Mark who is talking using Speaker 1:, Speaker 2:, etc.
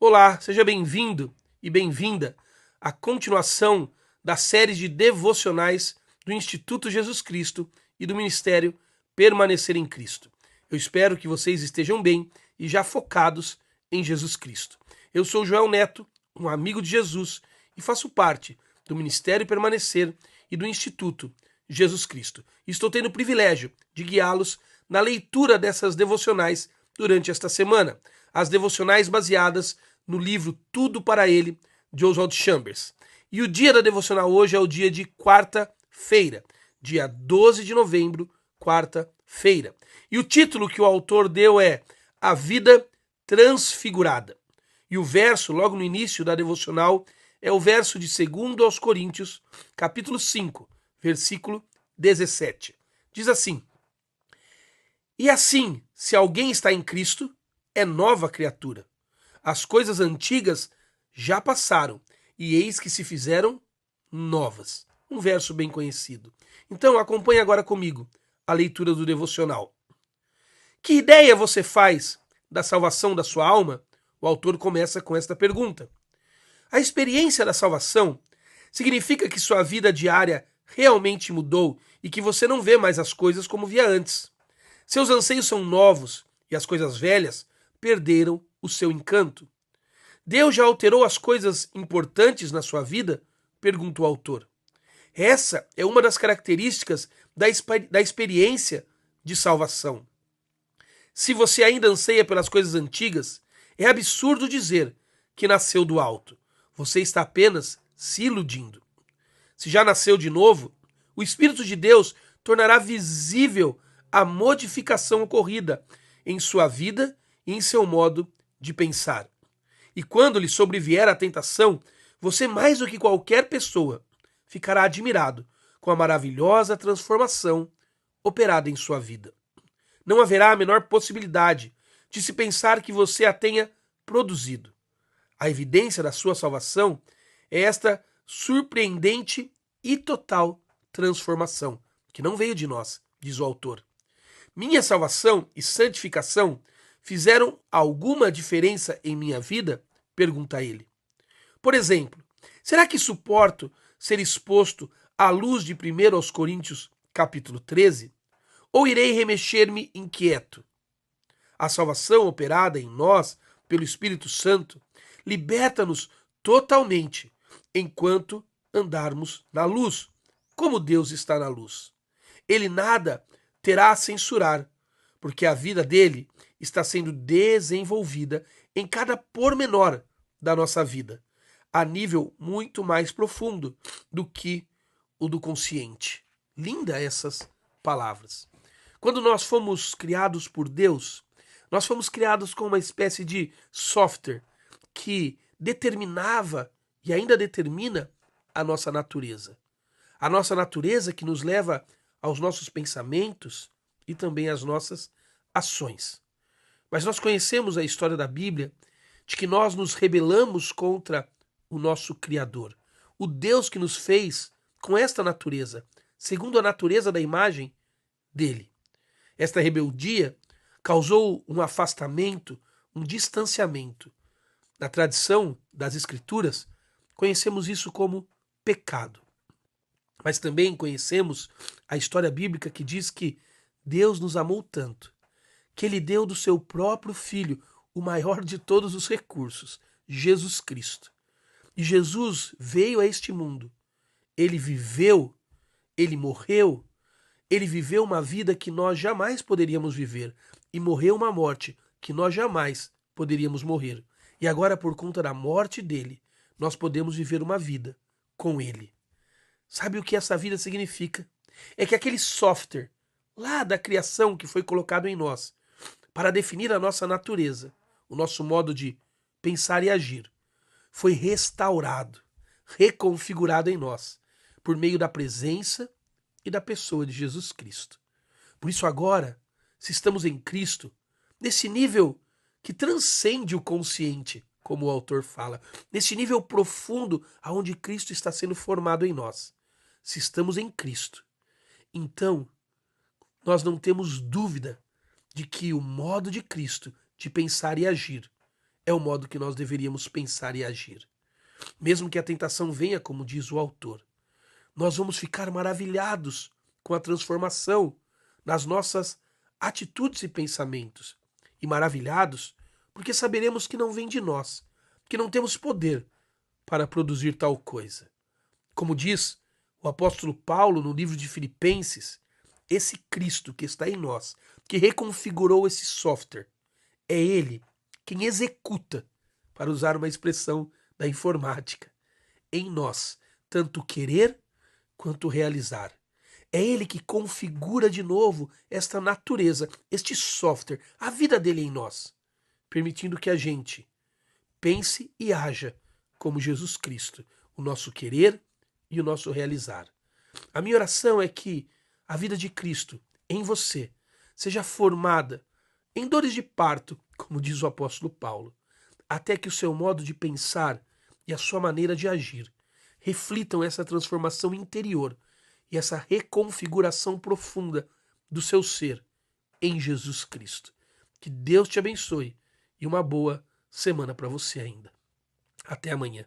Speaker 1: Olá, seja bem-vindo e bem-vinda à continuação da série de devocionais do Instituto Jesus Cristo e do Ministério Permanecer em Cristo. Eu espero que vocês estejam bem e já focados em Jesus Cristo. Eu sou Joel Neto, um amigo de Jesus e faço parte do Ministério Permanecer e do Instituto Jesus Cristo. Estou tendo o privilégio de guiá-los na leitura dessas devocionais durante esta semana. As devocionais baseadas no livro Tudo para Ele, de Oswald Chambers. E o dia da devocional hoje é o dia de quarta-feira, dia 12 de novembro, quarta-feira. E o título que o autor deu é A Vida Transfigurada. E o verso, logo no início da devocional, é o verso de 2 aos Coríntios, capítulo 5, versículo 17. Diz assim: E assim, se alguém está em Cristo, é nova criatura. As coisas antigas já passaram, e eis que se fizeram novas. Um verso bem conhecido. Então acompanhe agora comigo a leitura do devocional. Que ideia você faz da salvação da sua alma? O autor começa com esta pergunta. A experiência da salvação significa que sua vida diária realmente mudou e que você não vê mais as coisas como via antes. Seus anseios são novos e as coisas velhas perderam o seu encanto. Deus já alterou as coisas importantes na sua vida? Pergunta o autor. Essa é uma das características da experiência de salvação. Se você ainda anseia pelas coisas antigas, é absurdo dizer que nasceu do alto. Você está apenas se iludindo. Se já nasceu de novo, o Espírito de Deus tornará visível a modificação ocorrida em sua vida e em seu modo de pensar. E quando lhe sobrevier a tentação, você mais do que qualquer pessoa ficará admirado com a maravilhosa transformação operada em sua vida. Não haverá a menor possibilidade de se pensar que você a tenha produzido. A evidência da sua salvação é esta surpreendente e total transformação, que não veio de nós, diz o autor. Minha salvação e santificação fizeram alguma diferença em minha vida? Pergunta ele. Por exemplo, será que suporto ser exposto à luz de 1 aos Coríntios, capítulo 13? Ou irei remexer-me inquieto? A salvação operada em nós pelo Espírito Santo liberta-nos totalmente enquanto andarmos na luz, como Deus está na luz. Ele nada terá a censurar, porque a vida dele está sendo desenvolvida em cada pormenor da nossa vida, a nível muito mais profundo do que o do consciente. Linda essas palavras. Quando nós fomos criados por Deus, nós fomos criados com uma espécie de software que determinava e ainda determina a nossa natureza. A nossa natureza que nos leva aos nossos pensamentos e também às nossas ações. Mas nós conhecemos a história da Bíblia de que nós nos rebelamos contra o nosso Criador, o Deus que nos fez com esta natureza, segundo a natureza da imagem dele. Esta rebeldia causou um afastamento, um distanciamento. Na tradição das Escrituras, conhecemos isso como pecado. Mas também conhecemos a história bíblica que diz que Deus nos amou tanto que ele deu do seu próprio Filho o maior de todos os recursos, Jesus Cristo. E Jesus veio a este mundo. Ele viveu, ele morreu, ele viveu uma vida que nós jamais poderíamos viver e morreu uma morte que nós jamais poderíamos morrer. E agora, por conta da morte dele, nós podemos viver uma vida com ele. Sabe o que essa vida significa? É que aquele software lá da criação que foi colocado em nós para definir a nossa natureza, o nosso modo de pensar e agir, foi restaurado, reconfigurado em nós, por meio da presença e da pessoa de Jesus Cristo. Por isso agora, se estamos em Cristo, nesse nível que transcende o consciente, como o autor fala, nesse nível profundo aonde Cristo está sendo formado em nós, se estamos em Cristo, então nós não temos dúvida de que o modo de Cristo de pensar e agir é o modo que nós deveríamos pensar e agir. Mesmo que a tentação venha, como diz o autor, nós vamos ficar maravilhados com a transformação nas nossas atitudes e pensamentos. E maravilhados porque saberemos que não vem de nós, que não temos poder para produzir tal coisa. Como diz o apóstolo Paulo no livro de Filipenses, esse Cristo que está em nós, que reconfigurou esse software, é Ele quem executa, para usar uma expressão da informática, em nós, tanto querer quanto realizar. É Ele que configura de novo esta natureza, este software, a vida dele em nós, permitindo que a gente pense e haja como Jesus Cristo, o nosso querer e o nosso realizar. A minha oração é que a vida de Cristo em você seja formada em dores de parto, como diz o apóstolo Paulo, até que o seu modo de pensar e a sua maneira de agir reflitam essa transformação interior e essa reconfiguração profunda do seu ser em Jesus Cristo. Que Deus te abençoe e uma boa semana para você ainda. Até amanhã.